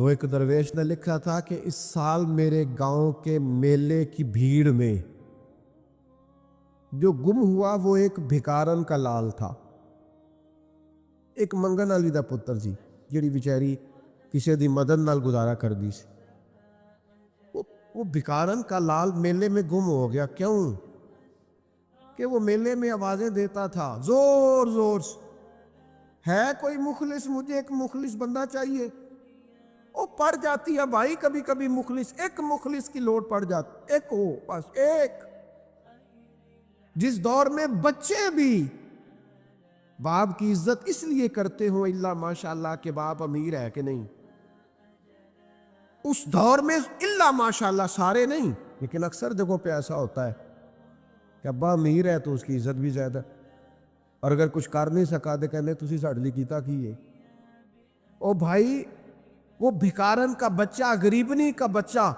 تو ایک درویش نے لکھا تھا کہ اس سال میرے گاؤں کے میلے کی بھیڑ میں جو گم ہوا وہ ایک بھکارن کا لال تھا، ایک منگن والی دا پتر سی جڑی بیچاری کسی دی مدد نال گزارا کر دی سی۔ وہ بھکارن کا لال میلے میں گم ہو گیا۔ کیوں؟ کہ وہ میلے میں آوازیں دیتا تھا زور زور سے، ہے کوئی مخلص، مجھے ایک مخلص بندہ چاہیے۔ وہ پڑ جاتی ہے بھائی کبھی کبھی مخلص، ایک مخلص کی لوٹ پڑ جاتی، ایک ہو بس ایک۔ جس دور میں بچے بھی باپ کی عزت اس لیے کرتے ہو اللہ ماشاءاللہ کہ باپ امیر ہے کہ نہیں، اس دور میں اللہ ماشاءاللہ سارے نہیں لیکن اکثر جگہوں پہ ایسا ہوتا ہے کہ ابا امیر ہے تو اس کی عزت بھی زیادہ، اور اگر کچھ کر نہیں سکا تو کہنے تسی ساڈے لئی کیتا کی ہے۔ او بھائی وہ بھکارن کا بچہ، غریبنی کا بچہ،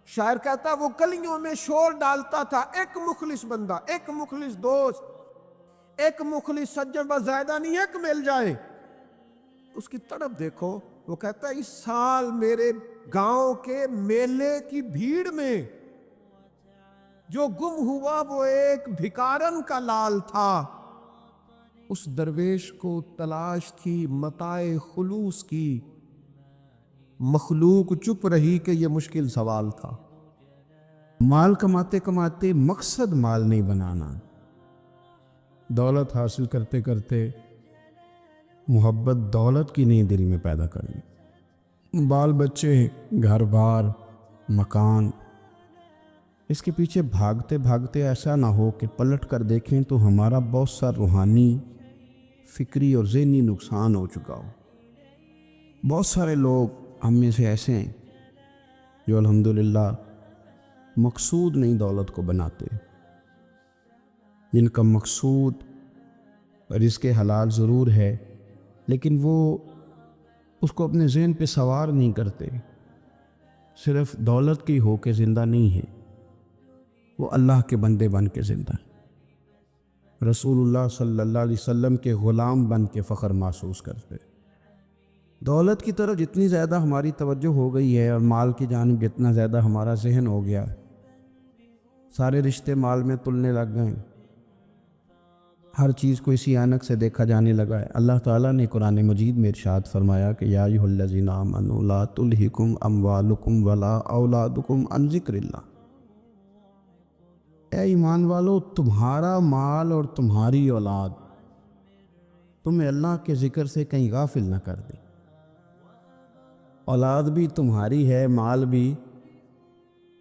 شاعر کہتا وہ گلیوں میں شور ڈالتا تھا، ایک مخلص بندہ، ایک مخلص دوست، ایک مخلص سجن، بس زیادہ نہیں ایک مل جائے۔ اس کی طرف دیکھو، وہ کہتا ہے اس سال میرے گاؤں کے میلے کی بھیڑ میں جو گم ہوا وہ ایک بھکارن کا لال تھا۔ اس درویش کو تلاش تھی متاع خلوص کی، مخلوق چپ رہی کہ یہ مشکل سوال تھا۔ مال کماتے کماتے مقصد مال نہیں بنانا، دولت حاصل کرتے کرتے محبت دولت کی نہیں دل میں پیدا کرنی۔ بال بچے، گھر بار، مکان، اس کے پیچھے بھاگتے بھاگتے ایسا نہ ہو کہ پلٹ کر دیکھیں تو ہمارا بہت سا روحانی، فکری اور ذہنی نقصان ہو چکا ہو۔ بہت سارے لوگ ہم میں سے ایسے ہیں جو الحمدللہ مقصود نہیں دولت کو بناتے، جن کا مقصود رزق حلال ضرور ہے لیکن وہ اس کو اپنے ذہن پہ سوار نہیں کرتے، صرف دولت کی ہو کے زندہ نہیں ہے، وہ اللہ کے بندے بن کے زندہ ہے، رسول اللہ صلی اللہ علیہ وسلم کے غلام بن کے فخر محسوس کرتے۔ دولت کی طرف جتنی زیادہ ہماری توجہ ہو گئی ہے اور مال کی جانب جتنا زیادہ ہمارا ذہن ہو گیا، سارے رشتے مال میں تلنے لگ گئے، ہر چیز کو اسی عینک سے دیکھا جانے لگا ہے۔ اللہ تعالیٰ نے قرآن مجید میں ارشاد فرمایا کہ یا ایھا الذین آمنوا لا تلہکم اموالکم ولا اولادکم عن ذکر اللہ، اے ایمان والو تمہارا مال اور تمہاری اولاد تمہیں اللہ کے ذکر سے کہیں غافل نہ کر دے۔ اولاد بھی تمہاری ہے، مال بھی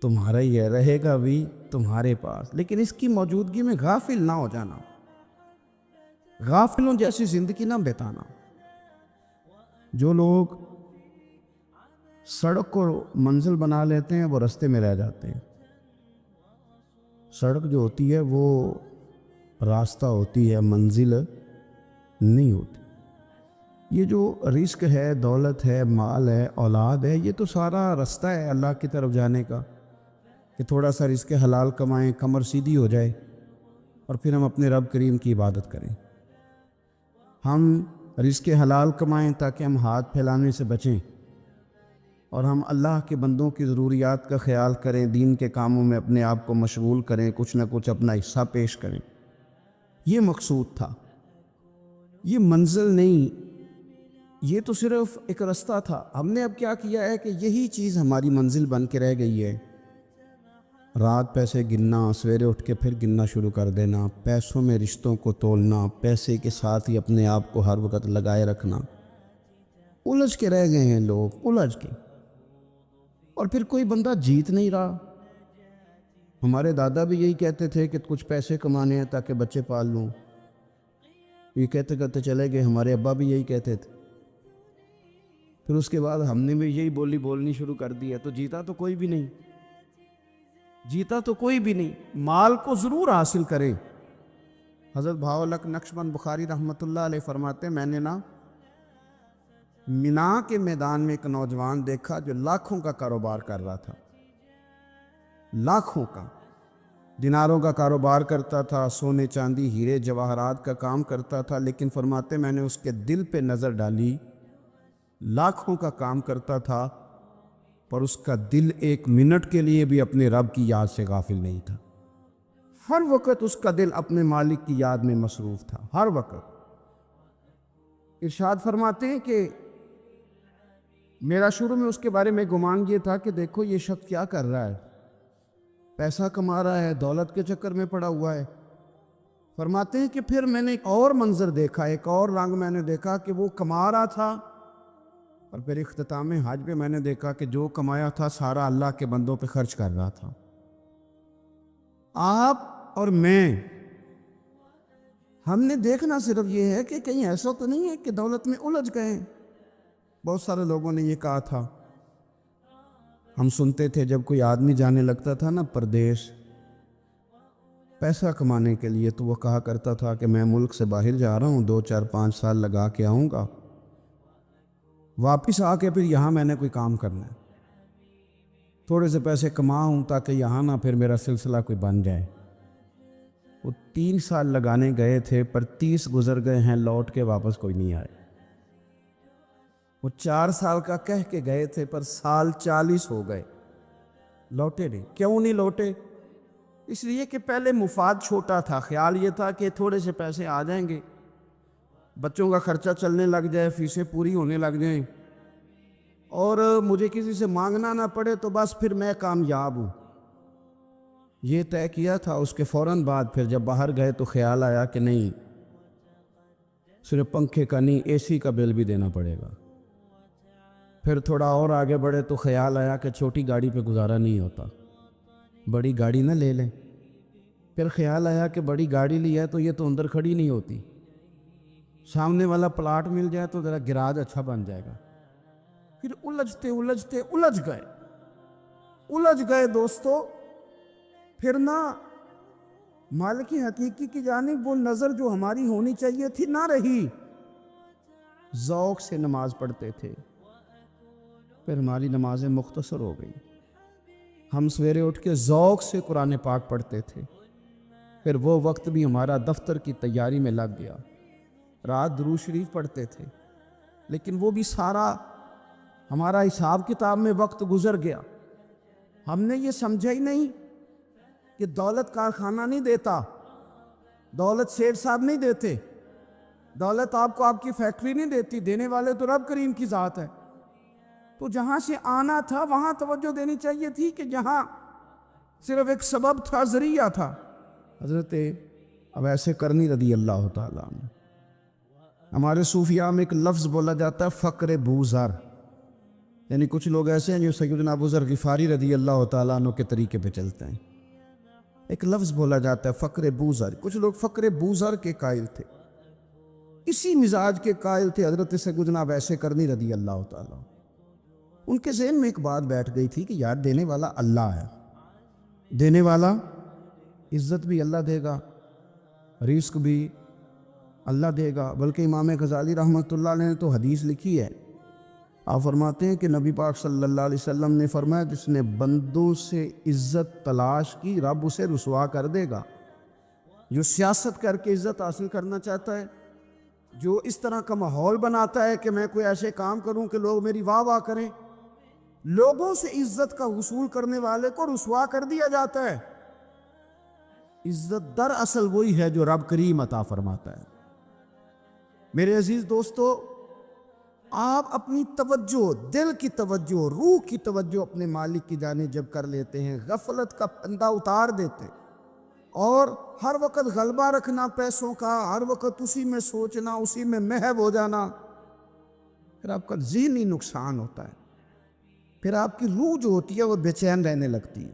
تمہارا ہی ہے، رہے گا بھی تمہارے پاس، لیکن اس کی موجودگی میں غافل نہ ہو جانا، غافلوں جیسی زندگی نہ بتانا۔ جو لوگ سڑک کو منزل بنا لیتے ہیں وہ رستے میں رہ جاتے ہیں۔ سڑک جو ہوتی ہے وہ راستہ ہوتی ہے، منزل نہیں ہوتی۔ یہ جو رزق ہے، دولت ہے، مال ہے، اولاد ہے، یہ تو سارا رستہ ہے اللہ کی طرف جانے کا، کہ تھوڑا سا رزق حلال کمائیں، کمر سیدھی ہو جائے اور پھر ہم اپنے رب کریم کی عبادت کریں۔ ہم رزق حلال کمائیں تاکہ ہم ہاتھ پھیلانے سے بچیں اور ہم اللہ کے بندوں کی ضروریات کا خیال کریں، دین کے کاموں میں اپنے آپ کو مشغول کریں، کچھ نہ کچھ اپنا حصہ پیش کریں۔ یہ مقصود تھا، یہ منزل نہیں، یہ تو صرف ایک رستہ تھا۔ ہم نے اب کیا کیا ہے کہ یہی چیز ہماری منزل بن کے رہ گئی ہے۔ رات پیسے گننا، سویرے اٹھ کے پھر گننا شروع کر دینا، پیسوں میں رشتوں کو تولنا، پیسے کے ساتھ ہی اپنے آپ کو ہر وقت لگائے رکھنا، الجھ کے رہ گئے ہیں لوگ، الجھ کے، اور پھر کوئی بندہ جیت نہیں رہا۔ ہمارے دادا بھی یہی کہتے تھے کہ کچھ پیسے کمانے ہیں تاکہ بچے پال لوں، یہ کہتے کہتے چلے گئے۔ ہمارے ابا بھی یہی کہتے تھے، پھر اس کے بعد ہم نے بھی یہی بولی بولنی شروع کر دی ہے، تو جیتا تو کوئی بھی نہیں، جیتا تو کوئی بھی نہیں۔ مال کو ضرور حاصل کریں۔ حضرت بہاءالحق نقشبند بخاری رحمۃ اللہ علیہ فرماتے ہیں، میں نے مینا کے میدان میں ایک نوجوان دیکھا جو لاکھوں کا کاروبار کر رہا تھا، لاکھوں کا، دیناروں کا کاروبار کرتا تھا، سونے چاندی ہیرے جواہرات کا کام کرتا تھا، لیکن فرماتے میں نے اس کے دل پہ نظر ڈالی لاکھوں کا کام کرتا تھا، پر اس کا دل ایک منٹ کے لیے بھی اپنے رب کی یاد سے غافل نہیں تھا۔ ہر وقت اس کا دل اپنے مالک کی یاد میں مصروف تھا، ہر وقت۔ ارشاد فرماتے ہیں کہ میرا شروع میں اس کے بارے میں گمان یہ تھا کہ دیکھو یہ شخص کیا کر رہا ہے، پیسہ کما رہا ہے، دولت کے چکر میں پڑا ہوا ہے۔ فرماتے ہیں کہ پھر میں نے ایک اور منظر دیکھا، ایک اور رنگ میں نے دیکھا کہ وہ کما رہا تھا، اور پھر اختتام حج پہ میں نے دیکھا کہ جو کمایا تھا سارا اللہ کے بندوں پہ خرچ کر رہا تھا۔ آپ اور میں، ہم نے دیکھنا صرف یہ ہے کہ کہیں ایسا تو نہیں ہے کہ دولت میں الجھ گئے۔ بہت سارے لوگوں نے یہ کہا تھا، ہم سنتے تھے جب کوئی آدمی جانے لگتا تھا نا پردیش پیسہ کمانے کے لیے، تو وہ کہا کرتا تھا کہ میں ملک سے باہر جا رہا ہوں، 2 4 5 سال لگا کے آؤں گا، واپس آ کے پھر یہاں میں نے کوئی کام کرنا ہے، تھوڑے سے پیسے کماؤں تاکہ یہاں نہ پھر میرا سلسلہ کوئی بن جائے۔ وہ 3 سال لگانے گئے تھے، پر 30 گزر گئے ہیں، لوٹ کے واپس کوئی نہیں آئے۔ وہ 4 سال کا کہہ کے گئے تھے، پر سال 40 ہو گئے، لوٹے نہیں۔ کیوں نہیں لوٹے؟ اس لیے کہ پہلے مفاد چھوٹا تھا، خیال یہ تھا کہ تھوڑے سے پیسے آ جائیں گے، بچوں کا خرچہ چلنے لگ جائے، فیسیں پوری ہونے لگ جائیں، اور مجھے کسی سے مانگنا نہ پڑے، تو بس پھر میں کامیاب ہوں۔ یہ طے کیا تھا۔ اس کے فوراً بعد پھر جب باہر گئے تو خیال آیا کہ نہیں، صرف پنکھے کا نہیں، اے سی کا بل بھی دینا پڑے گا۔ پھر تھوڑا اور آگے بڑھے تو خیال آیا کہ چھوٹی گاڑی پہ گزارا نہیں ہوتا، بڑی گاڑی نہ لے لیں۔ پھر خیال آیا کہ بڑی گاڑی لی ہے تو یہ تو اندر کھڑی نہیں ہوتی، سامنے والا پلاٹ مل جائے تو ذرا گراج اچھا بن جائے گا۔ پھر الجھتے الجھ گئے دوستو۔ پھر نہ مالک حقیقی کی جانب وہ نظر جو ہماری ہونی چاہیے تھی نہ رہی۔ ذوق سے نماز پڑھتے تھے، پھر ہماری نمازیں مختصر ہو گئی۔ ہم سویرے اٹھ کے ذوق سے قرآن پاک پڑھتے تھے، پھر وہ وقت بھی ہمارا دفتر کی تیاری میں لگ گیا۔ رات درود شریف پڑھتے تھے، لیکن وہ بھی سارا ہمارا حساب کتاب میں وقت گزر گیا۔ ہم نے یہ سمجھا ہی نہیں کہ دولت کارخانہ نہیں دیتا، دولت سیٹ صاحب نہیں دیتے، دولت آپ کو آپ کی فیکٹری نہیں دیتی، دینے والے تو رب کریم کی ذات ہے۔ تو جہاں سے آنا تھا وہاں توجہ دینی چاہیے تھی کہ جہاں صرف ایک سبب تھا، ذریعہ تھا۔ حضرت اویس کرنی رضی اللہ تعالیٰ عنہ، ہمارے صوفیاء میں ایک لفظ بولا جاتا ہے فقر بوذر، یعنی کچھ لوگ ایسے ہیں جو سیدنا ابو ذر غفاری رضی اللہ تعالیٰ عنہ کے طریقے پہ چلتے ہیں۔ ایک لفظ بولا جاتا ہے فقر بوذر، کچھ لوگ فقر بوذر کے قائل تھے، اسی مزاج کے قائل تھے حضرت سیدنا اویس کرنی رضی اللہ تعالیٰ۔ ان کے ذہن میں ایک بات بیٹھ گئی تھی کہ یار دینے والا اللہ ہے، دینے والا عزت بھی اللہ دے گا، رزق بھی اللہ دے گا۔ بلکہ امام غزالی رحمۃ اللہ علیہ نے تو حدیث لکھی ہے، آپ فرماتے ہیں کہ نبی پاک صلی اللہ علیہ وسلم نے فرمایا جس نے بندوں سے عزت تلاش کی رب اسے رسوا کر دے گا۔ جو سیاست کر کے عزت حاصل کرنا چاہتا ہے، جو اس طرح کا ماحول بناتا ہے کہ میں کوئی ایسے کام کروں کہ لوگ میری واہ واہ کریں، لوگوں سے عزت کا حصول کرنے والے کو رسوا کر دیا جاتا ہے۔ عزت در اصل وہی ہے جو رب کریم عطا فرماتا ہے۔ میرے عزیز دوستو، آپ اپنی توجہ، دل کی توجہ، روح کی توجہ اپنے مالک کی جانب جب کر لیتے ہیں، غفلت کا پردہ اتار دیتے ہیں، اور ہر وقت غلبہ رکھنا پیسوں کا، ہر وقت اسی میں سوچنا، اسی میں محو ہو جانا، پھر آپ کا ذہنی نقصان ہوتا ہے۔ پھر آپ کی روح جو ہوتی ہے وہ بے چین رہنے لگتی ہے۔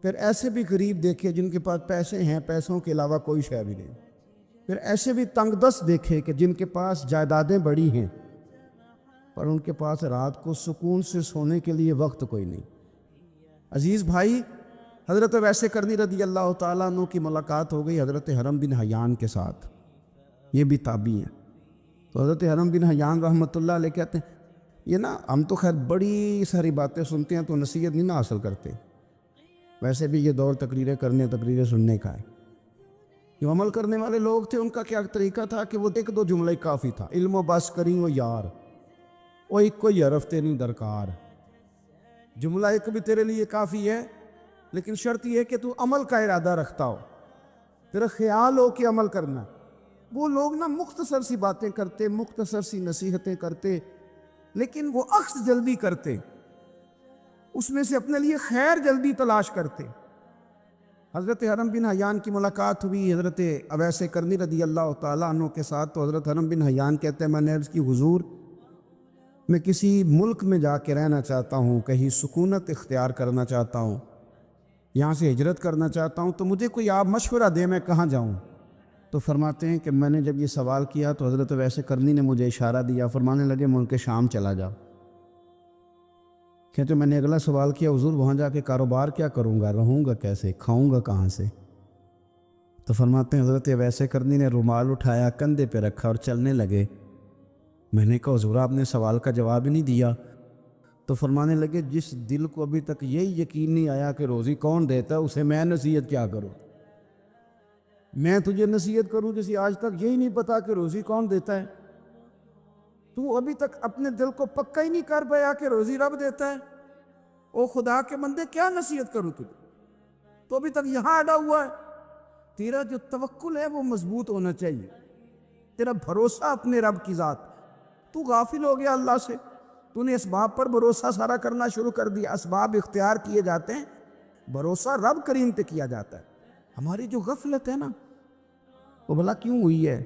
پھر ایسے بھی غریب دیکھے جن کے پاس پیسے ہیں، پیسوں کے علاوہ کوئی شے بھی نہیں۔ پھر ایسے بھی تنگ دست دیکھے کہ جن کے پاس جائیدادیں بڑی ہیں، پر ان کے پاس رات کو سکون سے سونے کے لیے وقت کوئی نہیں۔ عزیز بھائی، حضرت اویس کرنی رضی اللہ تعالیٰ عنہ کی ملاقات ہو گئی حضرت حرم بن حیان کے ساتھ، یہ بھی تابعی ہیں۔ تو حضرت حرم بن حیان رحمۃ اللہ علیہ کہتے ہیں، یہ نا ہم تو خیر بڑی ساری باتیں سنتے ہیں تو نصیحت نہیں نا حاصل کرتے، ویسے بھی یہ دور تقریریں سننے کا ہے۔ جو عمل کرنے والے لوگ تھے ان کا کیا طریقہ تھا کہ وہ 1 2 جملے کافی تھا، علم و بس کریں وہ یار، وہ ایک کوئی حرف تے نہیں درکار، جملہ ایک بھی تیرے لیے کافی ہے، لیکن شرط یہ ہے کہ تو عمل کا ارادہ رکھتا ہو، تیرا خیال ہو کہ عمل کرنا ہے۔ وہ لوگ نا مختصر سی باتیں کرتے، مختصر سی نصیحتیں کرتے، لیکن وہ عکس جلدی کرتے، اس میں سے اپنے لیے خیر جلدی تلاش کرتے۔ حضرت حرم بن حیان کی ملاقات ہوئی حضرت اویس کرنی رضی اللہ تعالیٰ عنہ کے ساتھ، تو حضرت حرم بن حیان کہتے ہیں میں نے عرض کی حضور میں کسی ملک میں جا کے رہنا چاہتا ہوں، کہیں سکونت اختیار کرنا چاہتا ہوں، یہاں سے ہجرت کرنا چاہتا ہوں، تو مجھے کوئی آپ مشورہ دیں میں کہاں جاؤں؟ تو فرماتے ہیں کہ میں نے جب یہ سوال کیا تو حضرت اویس کرنی نے مجھے اشارہ دیا، فرمانے لگے ملک شام چلا جا۔ کہتے میں نے اگلا سوال کیا حضور وہاں جا کے کاروبار کیا کروں گا، رہوں گا کیسے، کھاؤں گا کہاں سے؟ تو فرماتے ہیں حضرت اویس کرنی نے رومال اٹھایا، کندھے پہ رکھا اور چلنے لگے۔ میں نے کہا حضور آپ نے سوال کا جواب ہی نہیں دیا۔ تو فرمانے لگے جس دل کو ابھی تک یہی یقین نہیں آیا کہ روزی کون دیتا ہے، اسے میں نصیحت کیا کروں؟ میں تجھے نصیحت کروں جسے آج تک یہی نہیں پتا کہ روزی کون دیتا ہے؟ تو ابھی تک اپنے دل کو پکا ہی نہیں کر پایا کہ روزی رب دیتا ہے؟ او خدا کے بندے کیا نصیحت کروں تجھے؟ تو ابھی تک یہاں اڑا ہوا ہے۔ تیرا جو توکل ہے وہ مضبوط ہونا چاہیے، تیرا بھروسہ اپنے رب کی ذات۔ تو غافل ہو گیا اللہ سے، تو نے اسباب پر بھروسہ سارا کرنا شروع کر دیا۔ اسباب اختیار کیے جاتے ہیں، بھروسہ رب کریم پہ کیا جاتا ہے۔ ہماری جو غفلت ہے نا وہ بھلا کیوں ہوئی ہے؟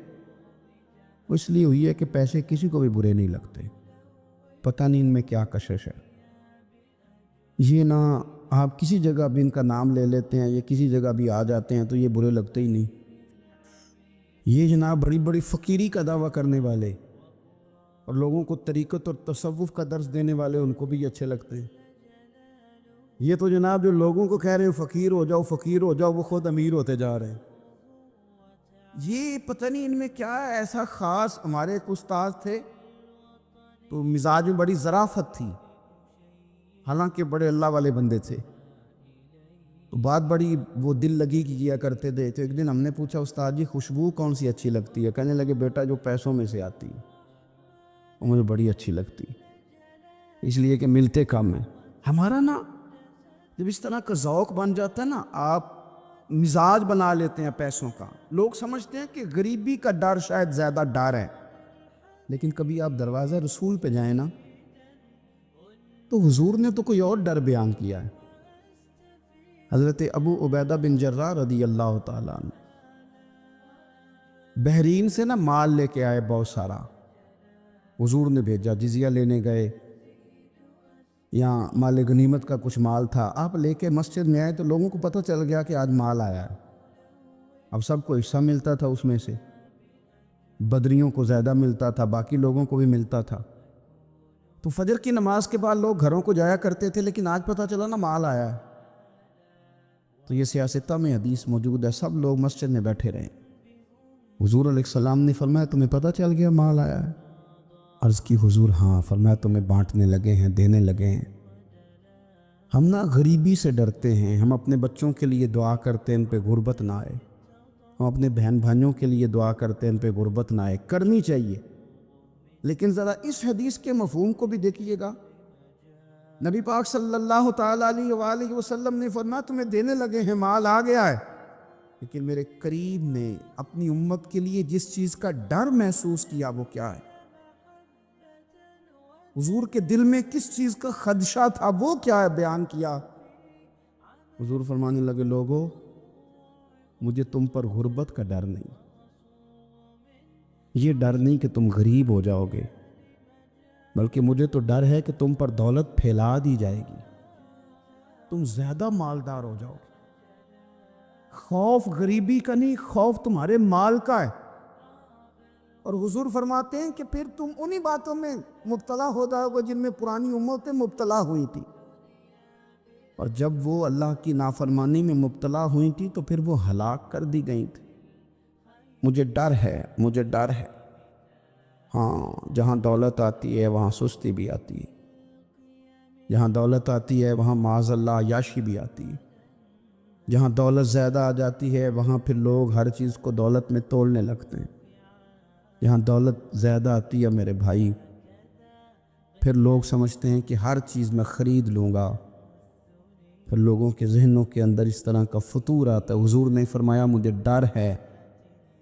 وہ اس لیے ہوئی ہے کہ پیسے کسی کو بھی برے نہیں لگتے، پتہ نہیں ان میں کیا کشش ہے۔ یہ نہ آپ کسی جگہ بھی ان کا نام لے لیتے ہیں، یہ کسی جگہ بھی آ جاتے ہیں تو یہ برے لگتے ہی نہیں۔ یہ جناب بڑی بڑی فقیری کا دعویٰ کرنے والے اور لوگوں کو طریقت اور تصوف کا درس دینے والے، ان کو بھی اچھے لگتے ہیں۔ یہ تو جناب جو لوگوں کو کہہ رہے ہیں فقیر ہو جاؤ فقیر ہو جاؤ، وہ خود امیر ہوتے جا رہے ہیں۔ یہ پتہ نہیں ان میں کیا ہے ایسا خاص۔ ہمارے ایک استاد تھے تو مزاج میں بڑی ظرافت تھی، حالانکہ بڑے اللہ والے بندے تھے، تو بات بڑی وہ دل لگی کیا کرتے تھے۔ تو ایک دن ہم نے پوچھا استاد جی خوشبو کون سی اچھی لگتی ہے؟ کہنے لگے بیٹا جو پیسوں میں سے آتی ہے وہ مجھے بڑی اچھی لگتی، اس لیے کہ ملتے کم ہیں۔ ہمارا نا جب اس طرح کا ذوق بن جاتا ہے نا، آپ مزاج بنا لیتے ہیں پیسوں کا۔ لوگ سمجھتے ہیں کہ غریبی کا ڈر شاید زیادہ ڈر ہے، لیکن کبھی آپ دروازہ رسول پہ جائیں نا تو حضور نے تو کوئی اور ڈر بیان کیا ہے۔ حضرت ابو عبیدہ بن جراح رضی اللہ تعالیٰ عنہ بحرین سے نا مال لے کے آئے بہت سارا، حضور نے بھیجا، جزیہ لینے گئے، یہاں مال غنیمت کا کچھ مال تھا، آپ لے کے مسجد میں آئے تو لوگوں کو پتہ چل گیا کہ آج مال آیا ہے۔ اب سب کو حصہ ملتا تھا اس میں سے، بدریوں کو زیادہ ملتا تھا، باقی لوگوں کو بھی ملتا تھا۔ تو فجر کی نماز کے بعد لوگ گھروں کو جایا کرتے تھے، لیکن آج پتہ چلا نا مال آیا ہے۔ تو یہ سیاستہ میں حدیث موجود ہے، سب لوگ مسجد میں بیٹھے رہے۔ حضور علیہ السلام نے فرمایا تمہیں پتہ چل گیا مال آیا ہے؟ عرض کی حضور ہاں۔ فرمایا تمہیں بانٹنے لگے ہیں، دینے لگے ہیں۔ ہم نا غریبی سے ڈرتے ہیں، ہم اپنے بچوں کے لیے دعا کرتے ہیں ان پہ غربت نہ آئے، ہم اپنے بہن بھائیوں کے لیے دعا کرتے ہیں ان پہ غربت نہ آئے، کرنی چاہیے، لیکن ذرا اس حدیث کے مفہوم کو بھی دیکھیے گا۔ نبی پاک صلی اللہ تعالیٰ علیہ وآلہ وسلم نے فرمایا تمہیں دینے لگے ہیں، مال آ گیا ہے، لیکن میرے قریب نے اپنی امت کے لیے جس چیز کا ڈر محسوس کیا وہ کیا ہے؟ حضور کے دل میں کس چیز کا خدشہ تھا وہ کیا ہے بیان کیا۔ حضور فرمانے لگے لوگو مجھے تم پر غربت کا ڈر نہیں، یہ ڈر نہیں کہ تم غریب ہو جاؤ گے، بلکہ مجھے تو ڈر ہے کہ تم پر دولت پھیلا دی جائے گی، تم زیادہ مالدار ہو جاؤ گے۔ خوف غریبی کا نہیں، خوف تمہارے مال کا ہے۔ اور حضور فرماتے ہیں کہ پھر تم انہی باتوں میں مبتلا ہو جاؤ گے جن میں پرانی امتیں مبتلا ہوئی تھی، اور جب وہ اللہ کی نافرمانی میں مبتلا ہوئی تھی تو پھر وہ ہلاک کر دی گئی تھی۔ مجھے ڈر ہے، مجھے ڈر ہے۔ ہاں جہاں دولت آتی ہے وہاں سستی بھی آتی ہے، جہاں دولت آتی ہے وہاں معاذ اللہ عیاشی بھی آتی ہے، جہاں دولت زیادہ آ جاتی ہے وہاں پھر لوگ ہر چیز کو دولت میں تولنے لگتے ہیں۔ جہاں دولت زیادہ آتی ہے میرے بھائی پھر لوگ سمجھتے ہیں کہ ہر چیز میں خرید لوں گا، پھر لوگوں کے ذہنوں کے اندر اس طرح کا فطور آتا ہے۔ حضور نے فرمایا مجھے ڈر ہے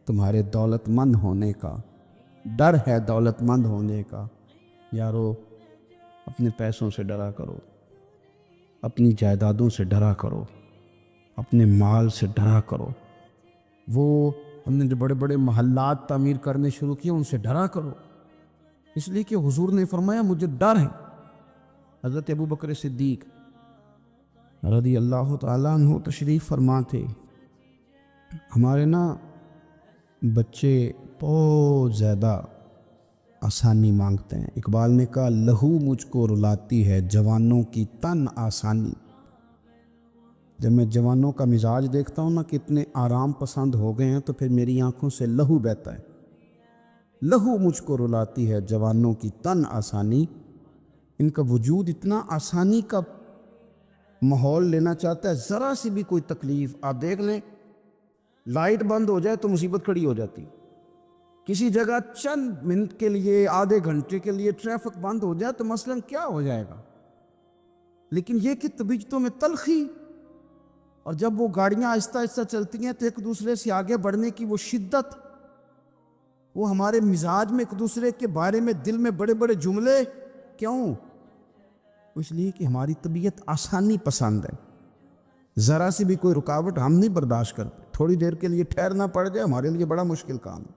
تمہارے دولت مند ہونے کا، ڈر ہے دولت مند ہونے کا۔ یارو اپنے پیسوں سے ڈرا کرو، اپنی جائیدادوں سے ڈرا کرو، اپنے مال سے ڈرا کرو۔ وہ ہم نے جو بڑے بڑے محلات تعمیر کرنے شروع کیے ان سے ڈرا کرو، اس لیے کہ حضور نے فرمایا مجھے ڈر ہے۔ حضرت ابو بکر صدیق رضی اللہ تعالیٰ عنہ تشریف فرما تھے۔ ہمارے بچے بہت زیادہ آسانی مانگتے ہیں۔ اقبال نے کہا لہو مجھ کو رلاتی ہے جوانوں کی تن آسانی۔ جب میں جوانوں کا مزاج دیکھتا ہوں کہ اتنے آرام پسند ہو گئے ہیں تو پھر میری آنکھوں سے لہو بہتا ہے۔ لہو مجھ کو رلاتی ہے جوانوں کی تن آسانی، ان کا وجود اتنا آسانی کا ماحول لینا چاہتا ہے، ذرا سی بھی کوئی تکلیف آپ دیکھ لیں، لائٹ بند ہو جائے تو مصیبت کھڑی ہو جاتی، کسی جگہ چند منٹ کے لیے آدھے گھنٹے کے لیے ٹریفک بند ہو جائے تو مثلاً کیا ہو جائے گا، لیکن یہ کہ طبیعتوں میں تلخی، اور جب وہ گاڑیاں آہستہ آہستہ چلتی ہیں تو ایک دوسرے سے آگے بڑھنے کی وہ شدت، وہ ہمارے مزاج میں ایک دوسرے کے بارے میں دل میں بڑے بڑے جملے، کیوں؟ اس لیے کہ ہماری طبیعت آسانی پسند ہے، ذرا سی بھی کوئی رکاوٹ ہم نہیں برداشت کرتے، تھوڑی دیر کے لیے ٹھہرنا پڑ جائے ہمارے لیے بڑا مشکل کام ہے۔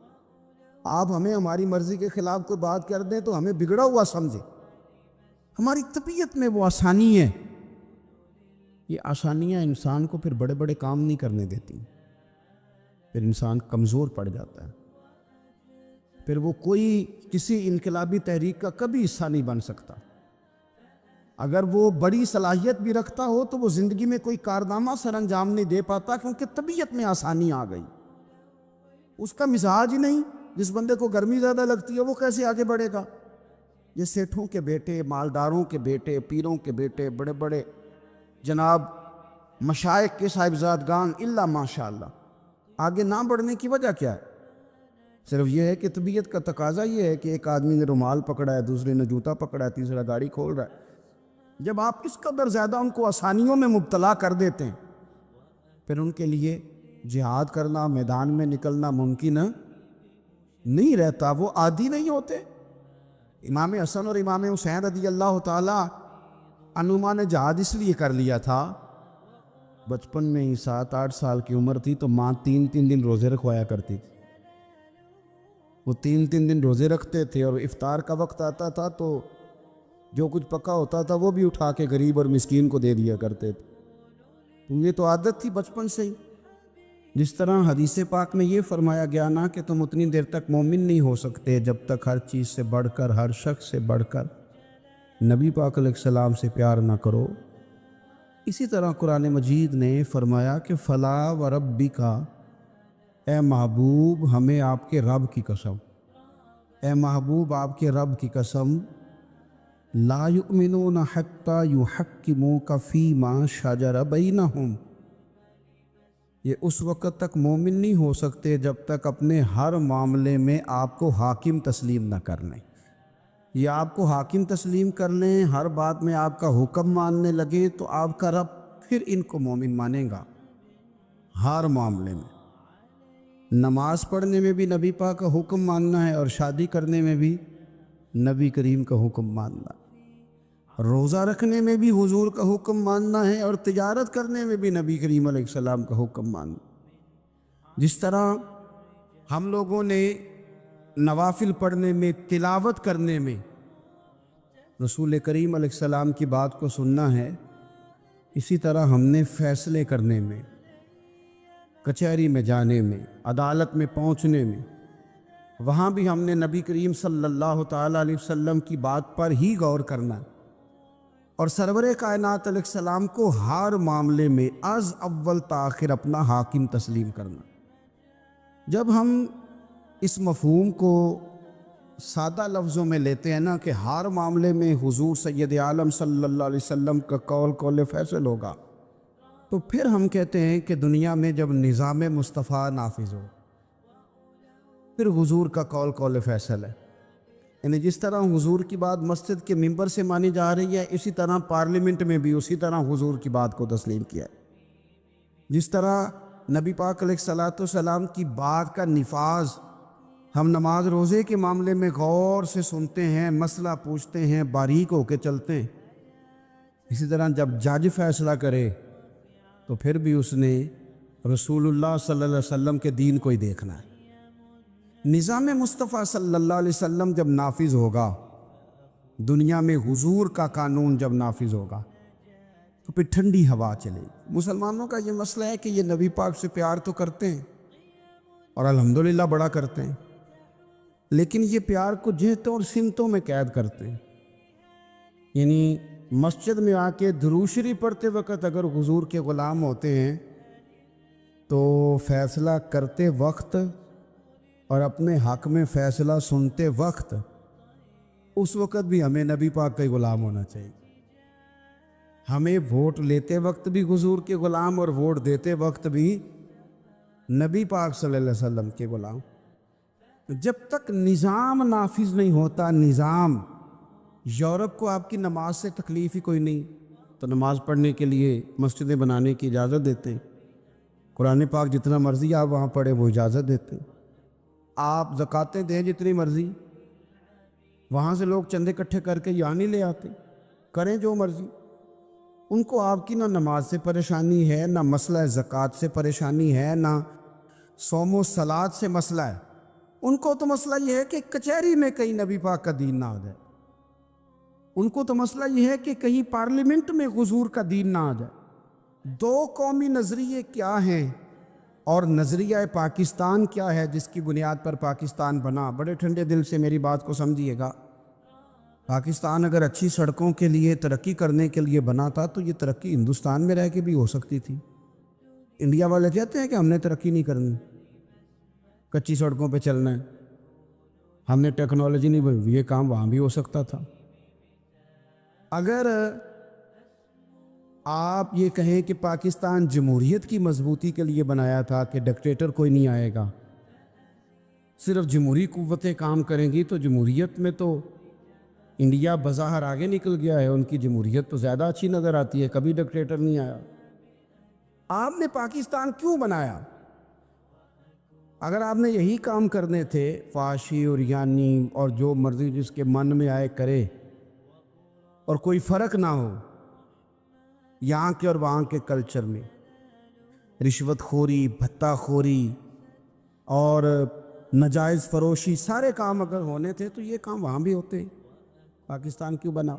آپ ہمیں ہماری مرضی کے خلاف کوئی بات کر دیں تو ہمیں بگڑا ہوا سمجھے، ہماری طبیعت میں وہ آسانی ہے۔ یہ آسانیاں انسان کو پھر بڑے بڑے کام نہیں کرنے دیتی، پھر انسان کمزور پڑ جاتا ہے، پھر وہ کوئی کسی انقلابی تحریک کا کبھی حصہ نہیں بن سکتا۔ اگر وہ بڑی صلاحیت بھی رکھتا ہو تو وہ زندگی میں کوئی کارنامہ سر انجام نہیں دے پاتا، کیونکہ طبیعت میں آسانی آ گئی، اس کا مزاج ہی نہیں۔ جس بندے کو گرمی زیادہ لگتی ہے وہ کیسے آگے بڑھے گا؟ یہ سیٹھوں کے بیٹے، مالداروں کے بیٹے، پیروں کے بیٹے، بڑے بڑے جناب مشائخ کے صاحبزادگان الا ماشاء اللہ، آگے نہ بڑھنے کی وجہ کیا ہے؟ صرف یہ ہے کہ طبیعت کا تقاضا یہ ہے کہ ایک آدمی نے رومال پکڑا ہے، دوسرے نے جوتا پکڑا ہے، تیسرا گاڑی کھول رہا ہے۔ جب آپ اس قدر زیادہ ان کو آسانیوں میں مبتلا کر دیتے ہیں، پھر ان کے لیے جہاد کرنا، میدان میں نکلنا ممکن نہیں رہتا، وہ عادی نہیں ہوتے۔ امام حسن اور امام حسین رضی اللہ تعالیٰ عنہما نے جہاد اس لیے کر لیا تھا، بچپن میں ہی 7-8 سال کی عمر تھی تو ماں 3 دن روزے رکھوایا کرتی تھی، وہ 3 دن روزے رکھتے تھے، اور افطار کا وقت آتا تھا تو جو کچھ پکا ہوتا تھا وہ بھی اٹھا کے غریب اور مسکین کو دے دیا کرتے تھے۔ تو یہ تو عادت تھی بچپن سے ہی۔ جس طرح حدیث پاک میں یہ فرمایا گیا کہ تم اتنی دیر تک مومن نہیں ہو سکتے جب تک ہر چیز سے بڑھ کر، ہر شخص سے بڑھ کر نبی پاک علیہ السلام سے پیار نہ کرو، اسی طرح قرآن مجید نے فرمایا کہ فلا و ربی کا، اے محبوب ہمیں آپ کے رب کی قسم، اے محبوب آپ کے رب کی قسم، لا یؤمنون حتی یحکموک فیما شجر بینہم، یہ اس وقت تک مومن نہیں ہو سکتے جب تک اپنے ہر معاملے میں آپ کو حاکم تسلیم نہ کر لیں۔ یہ آپ کو حاکم تسلیم کر لیں، ہر بات میں آپ کا حکم ماننے لگے تو آپ کا رب پھر ان کو مومن مانے گا۔ ہر معاملے میں، نماز پڑھنے میں بھی نبی پاک کا حکم ماننا ہے، اور شادی کرنے میں بھی نبی کریم کا حکم ماننا ہے، روزہ رکھنے میں بھی حضور کا حکم ماننا ہے، اور تجارت کرنے میں بھی نبی کریم علیہ السلام کا حکم ماننا۔ جس طرح ہم لوگوں نے نوافل پڑھنے میں، تلاوت کرنے میں رسول کریم علیہ السلام کی بات کو سننا ہے، اسی طرح ہم نے فیصلے کرنے میں، کچہری میں جانے میں، عدالت میں پہنچنے میں، وہاں بھی ہم نے نبی کریم صلی اللہ تعالیٰ علیہ وسلم کی بات پر ہی غور کرنا ہے، اور سرور کائنات علیہ السلام کو ہر معاملے میں از اول تاخر اپنا حاکم تسلیم کرنا۔ جب ہم اس مفہوم کو سادہ لفظوں میں لیتے ہیں کہ ہر معاملے میں حضور سید عالم صلی اللہ علیہ وسلم کا قول فیصل ہوگا، تو پھر ہم کہتے ہیں کہ دنیا میں جب نظام مصطفیٰ نافذ ہو، پھر حضور کا قول فیصل ہے۔ یعنی جس طرح حضور کی بات مسجد کے ممبر سے مانی جا رہی ہے، اسی طرح پارلیمنٹ میں بھی اسی طرح حضور کی بات کو تسلیم کیا ہے۔ جس طرح نبی پاک علیہ الصلوۃ والسلام کی بات کا نفاذ ہم نماز روزے کے معاملے میں غور سے سنتے ہیں، مسئلہ پوچھتے ہیں، باریک ہو کے چلتے ہیں، اسی طرح جب جج فیصلہ کرے تو پھر بھی اس نے رسول اللہ صلی اللہ علیہ وسلم کے دین کو ہی دیکھنا ہے۔ نظام مصطفیٰ صلی اللہ علیہ وسلم جب نافذ ہوگا، دنیا میں حضور کا قانون جب نافذ ہوگا تو پھر ٹھنڈی ہوا چلے گی۔ مسلمانوں کا یہ مسئلہ ہے کہ یہ نبی پاک سے پیار تو کرتے ہیں اور الحمدللہ بڑا کرتے ہیں، لیکن یہ پیار کو جہتوں اور سمتوں میں قید کرتے ہیں۔ یعنی مسجد میں آ کے درود شریف پڑھتے وقت اگر حضور کے غلام ہوتے ہیں تو فیصلہ کرتے وقت اور اپنے حق میں فیصلہ سنتے وقت اس وقت بھی ہمیں نبی پاک کا ہی غلام ہونا چاہیے۔ ہمیں ووٹ لیتے وقت بھی حضور کے غلام اور ووٹ دیتے وقت بھی نبی پاک صلی اللہ علیہ وسلم کے غلام۔ جب تک نظام نافذ نہیں ہوتا، نظام، یورپ کو آپ کی نماز سے تکلیف ہی کوئی نہیں تو نماز پڑھنے کے لیے مسجدیں بنانے کی اجازت دیتے ہیں، قرآن پاک جتنا مرضی آپ وہاں پڑھیں وہ اجازت دیتے ہیں، آپ زکاتیں دیں جتنی مرضی، وہاں سے لوگ چندے اکٹھے کر کے یہاں نہیں لے آتے، کریں جو مرضی۔ ان کو آپ کی نہ نماز سے پریشانی ہے، نہ مسئلہ زکوٰۃ سے پریشانی ہے، نہ صوم و صلات سے مسئلہ ہے۔ ان کو تو مسئلہ یہ ہے کہ کچہری میں کہیں نبی پاک کا دین نہ آ جائے، ان کو تو مسئلہ یہ ہے کہ کہیں پارلیمنٹ میں حضور کا دین نہ آ جائے۔ دو قومی نظریے کیا ہیں اور نظریہ پاکستان کیا ہے جس کی بنیاد پر پاکستان بنا؟ بڑے ٹھنڈے دل سے میری بات کو سمجھیے گا۔ پاکستان اگر اچھی سڑکوں کے لیے، ترقی کرنے کے لیے بنا تھا تو یہ ترقی ہندوستان میں رہ کے بھی ہو سکتی تھی۔ انڈیا والے کہتے ہیں کہ ہم نے ترقی نہیں کرنی، کچی سڑکوں پہ چلنا ہے، ہم نے ٹیکنالوجی نہیں بنائی، یہ کام وہاں بھی ہو سکتا تھا۔ اگر آپ یہ کہیں کہ پاکستان جمہوریت کی مضبوطی کے لیے بنایا تھا کہ ڈکٹیٹر کوئی نہیں آئے گا، صرف جمہوری قوتیں کام کریں گی، تو جمہوریت میں تو انڈیا بظاہر آگے نکل گیا ہے، ان کی جمہوریت تو زیادہ اچھی نظر آتی ہے، کبھی ڈکٹیٹر نہیں آیا۔ آپ نے پاکستان کیوں بنایا؟ اگر آپ نے یہی کام کرنے تھے، فحاشی اور یانی اور جو مرضی جس کے من میں آئے کرے اور کوئی فرق نہ ہو یہاں کے اور وہاں کے کلچر میں، رشوت خوری، بھتہ خوری اور ناجائز فروشی، سارے کام اگر ہونے تھے تو یہ کام وہاں بھی ہوتے۔ پاکستان کیوں بنا؟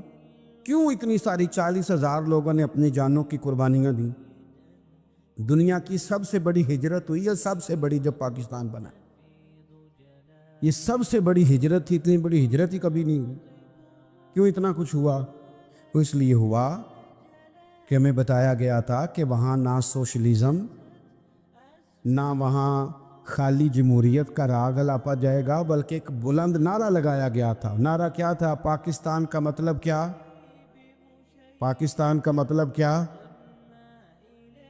کیوں اتنی ساری 40,000 لوگوں نے اپنی جانوں کی قربانیاں دیں؟ دنیا کی سب سے بڑی ہجرت ہوئی ہے، سب سے بڑی، جب پاکستان بنا۔ یہ سب سے بڑی ہجرت تھی، اتنی بڑی ہجرت ہی کبھی نہیں ہوئی۔ کیوں اتنا کچھ ہوا؟ وہ اس لیے ہوا کہ ہمیں بتایا گیا تھا کہ وہاں نہ سوشلزم، نہ وہاں خالی جمہوریت کا راگ الاپا جائے گا، بلکہ ایک بلند نعرہ لگایا گیا تھا۔ نعرہ کیا تھا؟ پاکستان کا مطلب کیا؟ پاکستان کا مطلب کیا؟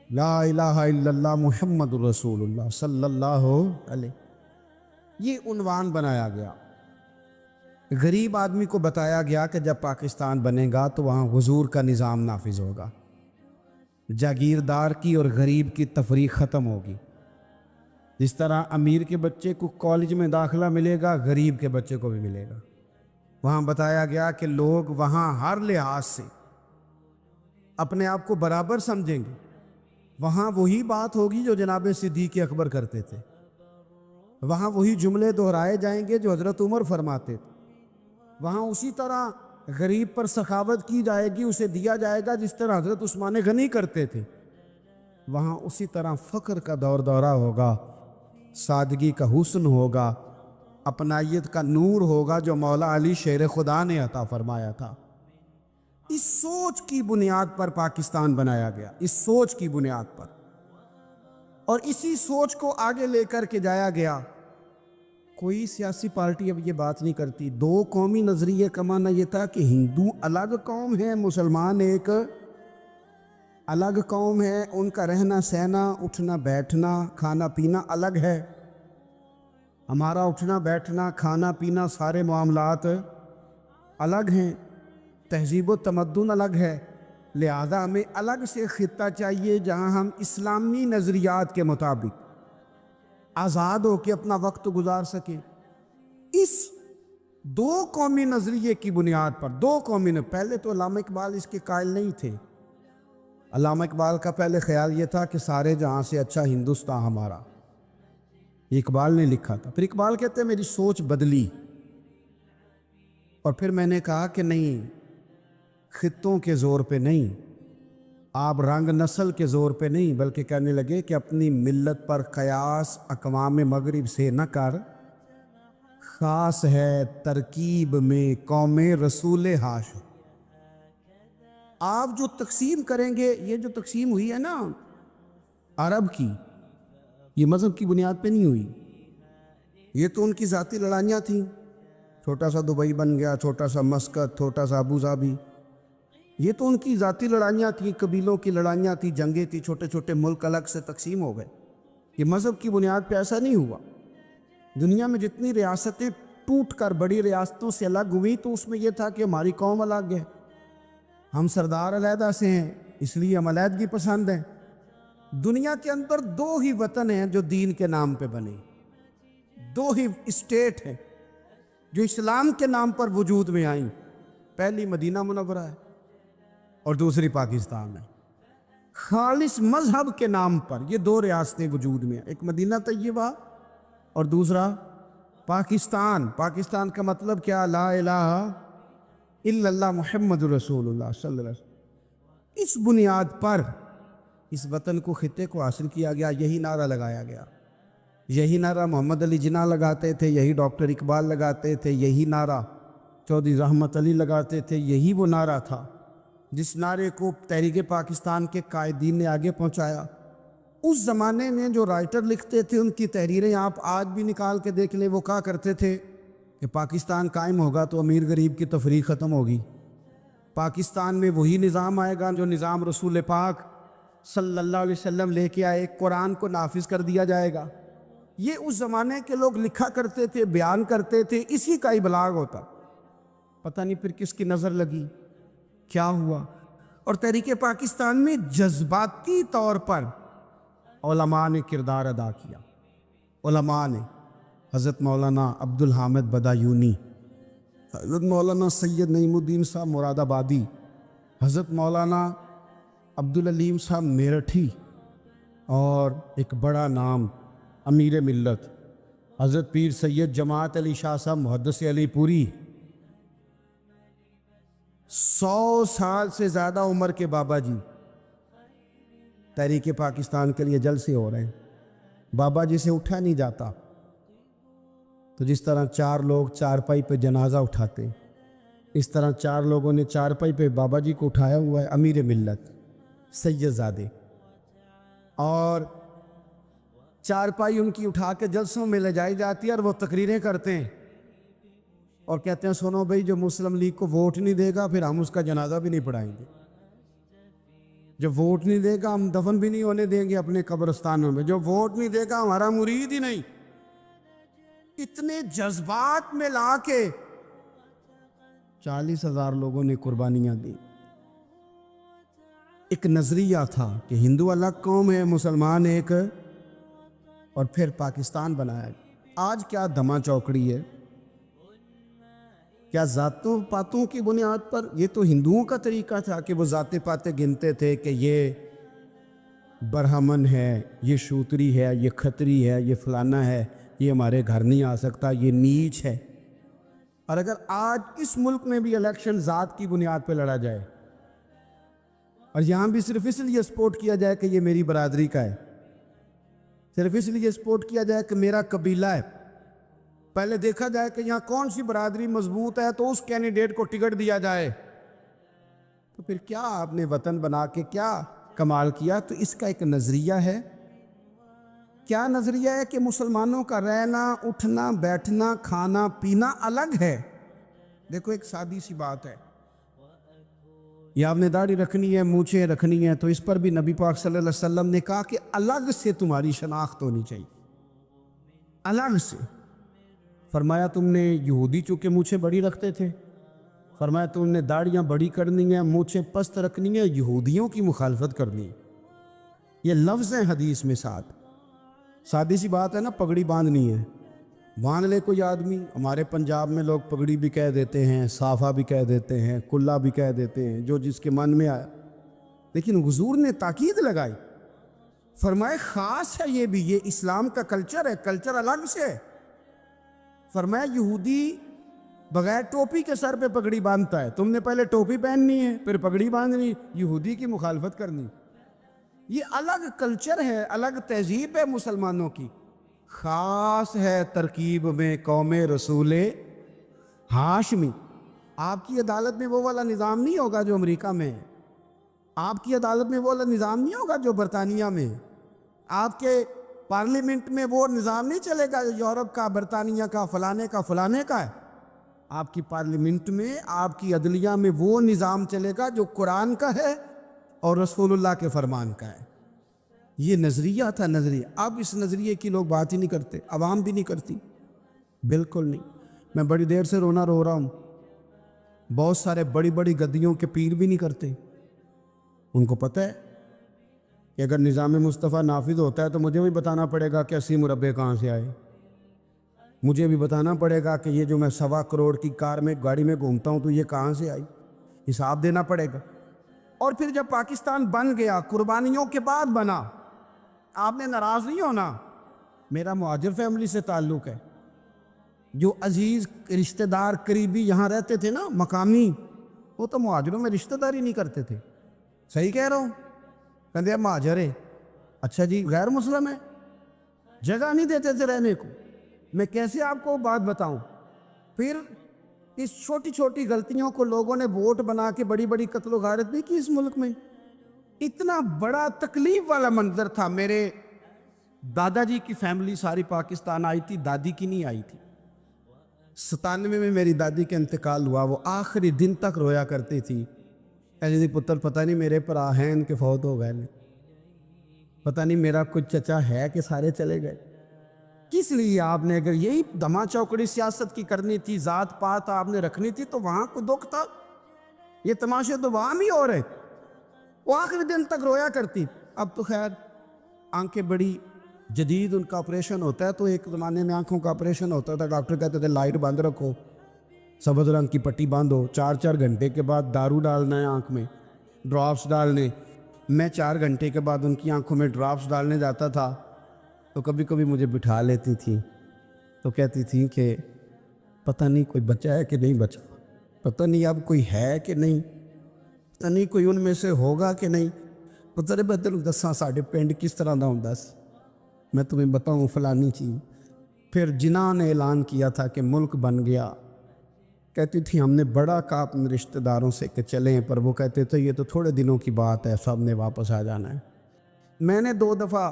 لا الہ الا اللہ محمد رسول اللہ صلی اللہ علیہ۔ یہ عنوان بنایا گیا۔ غریب آدمی کو بتایا گیا کہ جب پاکستان بنے گا تو وہاں حضور کا نظام نافذ ہوگا، جاگیردار کی اور غریب کی تفریق ختم ہوگی۔ جس طرح امیر کے بچے کو کالج میں داخلہ ملے گا، غریب کے بچے کو بھی ملے گا۔ وہاں بتایا گیا کہ لوگ وہاں ہر لحاظ سے اپنے آپ کو برابر سمجھیں گے۔ وہاں وہی بات ہوگی جو جناب صدیق اکبر کرتے تھے، وہاں وہی جملے دہرائے جائیں گے جو حضرت عمر فرماتے تھے، وہاں اسی طرح غریب پر سخاوت کی جائے گی، اسے دیا جائے گا جس طرح حضرت عثمان غنی کرتے تھے۔ وہاں اسی طرح فقر کا دور دورہ ہوگا، سادگی کا حسن ہوگا، اپنائیت کا نور ہوگا جو مولا علی شیر خدا نے عطا فرمایا تھا۔ اس سوچ کی بنیاد پر پاکستان بنایا گیا، اس سوچ کی بنیاد پر، اور اسی سوچ کو آگے لے کر کے جایا گیا۔ کوئی سیاسی پارٹی اب یہ بات نہیں کرتی۔ دو قومی نظریے کا معنی یہ تھا کہ ہندو الگ قوم ہے، مسلمان ایک الگ قوم ہے، ان کا رہنا سہنا، اٹھنا بیٹھنا، کھانا پینا الگ ہے۔ ہمارا اٹھنا بیٹھنا کھانا پینا سارے معاملات الگ ہیں، تہذیب و تمدن الگ ہے، لہذا ہمیں الگ سے خطہ چاہیے جہاں ہم اسلامی نظریات کے مطابق آزاد ہو کے اپنا وقت گزار سکیں۔ اس دو قومی نظریے کی بنیاد پر پہلے تو علامہ اقبال اس کے قائل نہیں تھے۔ علامہ اقبال کا پہلے خیال یہ تھا کہ سارے جہاں سے اچھا ہندوستان ہمارا، یہ اقبال نے لکھا تھا۔ پھر اقبال کہتے ہیں میری سوچ بدلی، اور پھر میں نے کہا کہ نہیں، خطوں کے زور پہ نہیں، آپ رنگ نسل کے زور پہ نہیں، بلکہ کہنے لگے کہ اپنی ملت پر قیاس اقوام مغرب سے نہ کر، خاص ہے ترکیب میں قوم رسول ہاشم۔ آپ جو تقسیم کریں گے، یہ جو تقسیم ہوئی ہے نا عرب کی، یہ مذہب کی بنیاد پہ نہیں ہوئی، یہ تو ان کی ذاتی لڑائیاں تھیں۔ چھوٹا سا دبئی بن گیا، چھوٹا سا مسقط، چھوٹا سا ابو ظبی، یہ تو ان کی ذاتی لڑائیاں تھیں، قبیلوں کی لڑائیاں تھیں، جنگیں تھیں، چھوٹے چھوٹے ملک الگ سے تقسیم ہو گئے۔ یہ مذہب کی بنیاد پہ ایسا نہیں ہوا۔ دنیا میں جتنی ریاستیں ٹوٹ کر بڑی ریاستوں سے الگ ہوئی تو اس میں یہ تھا کہ ہماری قوم الگ ہے، ہم سردار علیحدہ سے ہیں، اس لیے ہم علیحدگی پسند ہیں۔ دنیا کے اندر دو ہی وطن ہیں جو دین کے نام پہ بنے، دو ہی اسٹیٹ ہیں جو اسلام کے نام پر وجود میں آئیں، پہلی مدینہ منورہ ہے اور دوسری پاکستان ہے۔ خالص مذہب کے نام پر یہ دو ریاستیں وجود میں ہیں، ایک مدینہ طیبہ اور دوسرا پاکستان۔ پاکستان کا مطلب کیا؟ لا الہ الا اللہ محمد رسول اللہ صلی اللہ علیہ وسلم۔ اس بنیاد پر اس وطن کو، خطے کو حاصل کیا گیا، یہی نعرہ لگایا گیا، یہی نعرہ محمد علی جناح لگاتے تھے، یہی ڈاکٹر اقبال لگاتے تھے، یہی نعرہ چودھری رحمت علی لگاتے تھے، یہی وہ نعرہ تھا جس نعرے کو تحریک پاکستان کے قائدین نے آگے پہنچایا۔ اس زمانے میں جو رائٹر لکھتے تھے، ان کی تحریریں آپ آج بھی نکال کے دیکھ لیں، وہ کہا کرتے تھے کہ پاکستان قائم ہوگا تو امیر غریب کی تفریق ختم ہوگی، پاکستان میں وہی نظام آئے گا جو نظام رسول پاک صلی اللہ علیہ وسلم لے کے آئے، قرآن کو نافذ کر دیا جائے گا۔ یہ اس زمانے کے لوگ لکھا کرتے تھے، بیان کرتے تھے، اسی کا ابلاغ ہوتا۔ پتہ نہیں پھر کس کی نظر لگی، کیا ہوا، اور تحریک پاکستان میں جذباتی طور پر علماء نے کردار ادا کیا۔ علماء نے، حضرت مولانا عبدالحامد بدایونی، حضرت مولانا سید نعیم الدین صاحب مراد آبادی، حضرت مولانا عبدالعلیم صاحب میرٹھی، اور ایک بڑا نام امیر ملت حضرت پیر سید جماعت علی شاہ صاحب محدث علی پوری، 100 سال سے زیادہ عمر کے بابا جی تحریک پاکستان کے لیے جلسے ہو رہے ہیں۔ بابا جی سے اٹھا نہیں جاتا، تو جس طرح 4 لوگ چارپائی پہ جنازہ اٹھاتے، اس طرح 4 لوگوں نے چارپائی پہ بابا جی کو اٹھایا ہوا ہے، امیر ملت سید زادے، اور چارپائی ان کی اٹھا کے جلسوں میں لے جائی جاتی ہے، اور وہ تقریریں کرتے ہیں اور کہتے ہیں سنو بھائی، جو مسلم لیگ کو ووٹ نہیں دے گا پھر ہم اس کا جنازہ بھی نہیں پڑھائیں گے، جو ووٹ نہیں دے گا ہم دفن بھی نہیں ہونے دیں گے اپنے قبرستانوں میں، جو ووٹ نہیں دے گا ہمارا مرید ہی نہیں۔ اتنے جذبات میں لا کے 40,000 لوگوں نے قربانیاں دی۔ ایک نظریہ تھا کہ ہندو الگ قوم ہے، مسلمان ایک، اور پھر پاکستان بنایا۔ آج کیا دھما چوکڑی ہے، کیا ذاتوں پاتوں کی بنیاد پر؟ یہ تو ہندوؤں کا طریقہ تھا کہ وہ ذاتیں پاتیں گنتے تھے کہ یہ برہمن ہے، یہ شوتری ہے، یہ کھتری ہے، یہ فلانا ہے، یہ ہمارے گھر نہیں آ سکتا، یہ نیچ ہے۔ اور اگر آج اس ملک میں بھی الیکشن ذات کی بنیاد پہ لڑا جائے، اور یہاں بھی صرف اس لیے سپورٹ کیا جائے کہ یہ میری برادری کا ہے، صرف اس لیے سپورٹ کیا جائے کہ میرا قبیلہ ہے، پہلے دیکھا جائے کہ یہاں کون سی برادری مضبوط ہے تو اس کینڈیڈیٹ کو ٹکٹ دیا جائے، تو پھر کیا آپ نے وطن بنا کے کیا کمال کیا؟ تو اس کا ایک نظریہ ہے۔ کیا نظریہ ہے؟ کہ مسلمانوں کا رہنا، اٹھنا، بیٹھنا، کھانا پینا الگ ہے۔ دیکھو ایک سادی سی بات ہے، یا آپ نے داڑھی رکھنی ہے، مونچھیں رکھنی ہے، تو اس پر بھی نبی پاک صلی اللہ علیہ وسلم نے کہا کہ الگ سے تمہاری شناخت ہونی چاہیے، الگ سے۔ فرمایا تم نے یہودی چونکہ مونچھیں بڑی رکھتے تھے، فرمایا تم نے داڑیاں بڑی کرنی ہیں، مونچھیں پست رکھنی ہیں، یہودیوں کی مخالفت کرنی ہے۔ یہ لفظ ہیں حدیث میں ساتھ۔ سادی سی بات ہے نا، پگڑی باندھنی ہے، باندھ لے کوئی آدمی۔ ہمارے پنجاب میں لوگ پگڑی بھی کہہ دیتے ہیں، صافہ بھی کہہ دیتے ہیں، کلا بھی کہہ دیتے ہیں، جو جس کے من میں آیا۔ لیکن حضور نے تاکید لگائی، فرمائے خاص ہے یہ بھی، یہ اسلام کا کلچر ہے، کلچر الگ سے ہے۔ فرمایا یہودی بغیر ٹوپی کے سر پہ پگڑی باندھتا ہے، تم نے پہلے ٹوپی پہننی ہے پھر پگڑی باندھنی، یہودی کی مخالفت کرنی۔ یہ الگ کلچر ہے، الگ تہذیب ہے مسلمانوں کی، خاص ہے ترکیب میں قوم رسول ہاشمی۔ آپ کی عدالت میں وہ والا نظام نہیں ہوگا جو امریکہ میں ہے، آپ کی عدالت میں وہ والا نظام نہیں ہوگا جو برطانیہ میں ہے، آپ کے پارلیمنٹ میں وہ نظام نہیں چلے گا جو یورپ کا، برطانیہ کا، فلانے کا فلانے کا ہے۔ آپ کی پارلیمنٹ میں، آپ کی عدلیہ میں وہ نظام چلے گا جو قرآن کا ہے اور رسول اللہ کے فرمان کا ہے۔ یہ نظریہ تھا، نظریہ۔ اب اس نظریے کی لوگ بات ہی نہیں کرتے، عوام بھی نہیں کرتی، بالکل نہیں۔ میں بڑی دیر سے رونا رو رہا ہوں، بہت سارے بڑی بڑی گدیوں کے پیر بھی نہیں کرتے۔ ان کو پتہ ہے کہ اگر نظام مصطفیٰ نافذ ہوتا ہے تو مجھے بھی بتانا پڑے گا کہ 80 مربع کہاں سے آئے، مجھے بھی بتانا پڑے گا کہ یہ جو میں 1.25 کروڑ کی کار میں، گاڑی میں گھومتا ہوں تو یہ کہاں سے آئی، حساب دینا پڑے گا۔ اور پھر جب پاکستان بن گیا، قربانیوں کے بعد بنا، آپ نے ناراض نہیں ہونا، میرا مہاجر فیملی سے تعلق ہے، جو عزیز رشتہ دار قریبی یہاں رہتے تھے نا مقامی، وہ تو مہاجروں میں رشتہ داری نہیں کرتے تھے۔ صحیح کہہ رہا ہوں؟ کہتے ہیں مہاجر ہے، اچھا جی غیر مسلم ہے، جگہ نہیں دیتے تھے رہنے کو۔ میں کیسے آپ کو بات بتاؤں؟ پھر اس چھوٹی چھوٹی غلطیوں کو لوگوں نے ووٹ بنا کے بڑی بڑی قتل و غارت نہیں کی اس ملک میں۔ اتنا بڑا تکلیف والا منظر تھا۔ میرے دادا جی کی فیملی ساری پاکستان آئی تھی، دادی کی نہیں آئی تھی۔ 97 میں میری دادی کا انتقال ہوا، وہ آخری دن تک رویا کرتی تھی، ایسے جی پتر پتہ نہیں میرے پرا ہیں ان کے فوت ہو گئے، پتہ نہیں میرا کچھ چچا ہے کہ سارے چلے گئے۔ کس لیے آپ نے، اگر یہی دھما چوکڑی سیاست کی کرنی تھی، ذات پات آپ نے رکھنی تھی، تو وہاں کو دکھ تھا۔ یہ تماشے تو وہاں بھی ہو رہے، وہ آخری دن تک رویا کرتی۔ اب تو خیر آنکھیں بڑی جدید ان کا آپریشن ہوتا ہے، تو ایک زمانے میں آنکھوں کا آپریشن ہوتا تھا، ڈاکٹر کہتے تھے لائٹ بند رکھو، سبز رنگ کی پٹی باندھو، 4 گھنٹے کے بعد دارو ڈالنا ہے آنکھ میں، ڈراپس ڈالنے۔ میں 4 گھنٹے کے بعد ان کی آنکھوں میں ڈراپس ڈالنے جاتا تھا تو کبھی کبھی مجھے بٹھا لیتی تھی، تو کہتی تھی کہ پتہ نہیں کوئی بچا ہے کہ نہیں بچا، پتہ نہیں اب کوئی ہے کہ نہیں، پتہ نہیں کوئی ان میں سے ہوگا کہ نہیں، پتہ نہیں بدل دساں ساڑھے پنڈ کس طرح دا ہوں، دس میں تمہیں بتاؤں فلانی چیز۔ پھر جناح نے اعلان کیا تھا کہ ملک بن گیا، کہتی تھی ہم نے بڑا کہا اپنے رشتہ داروں سے کہ چلیں، پر وہ کہتے تھے یہ تو تھوڑے دنوں کی بات ہے، سب نے واپس آ جانا ہے۔ میں نے 2 دفعہ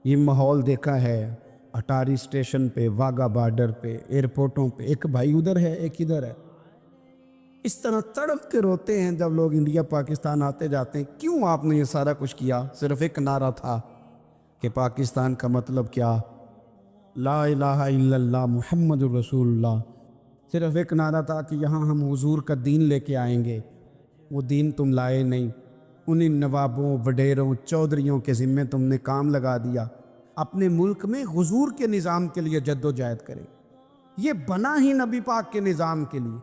یہ ماحول دیکھا ہے، اٹاری اسٹیشن پہ، واگا بارڈر پہ، ایئرپورٹوں پہ، ایک بھائی ادھر ہے ایک ادھر ہے، اس طرح تڑپ کے روتے ہیں جب لوگ انڈیا پاکستان آتے جاتے ہیں۔ کیوں آپ نے یہ سارا کچھ کیا؟ صرف ایک نعرہ تھا کہ پاکستان کا مطلب کیا، لا الہ الا اللہ محمد الرسول اللہ۔ صرف ایک نعرہ تھا کہ یہاں ہم حضور کا دین لے کے آئیں گے، وہ دین تم لائے نہیں، انہیں نوابوں، وڈیروں، چودھریوں کے ذمے تم نے کام لگا دیا۔ اپنے ملک میں حضور کے نظام کے لیے جد و جہد کریں، یہ بنا ہی نبی پاک کے نظام کے لیے،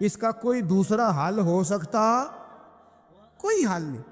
اس کا کوئی دوسرا حل ہو سکتا؟ کوئی حل نہیں۔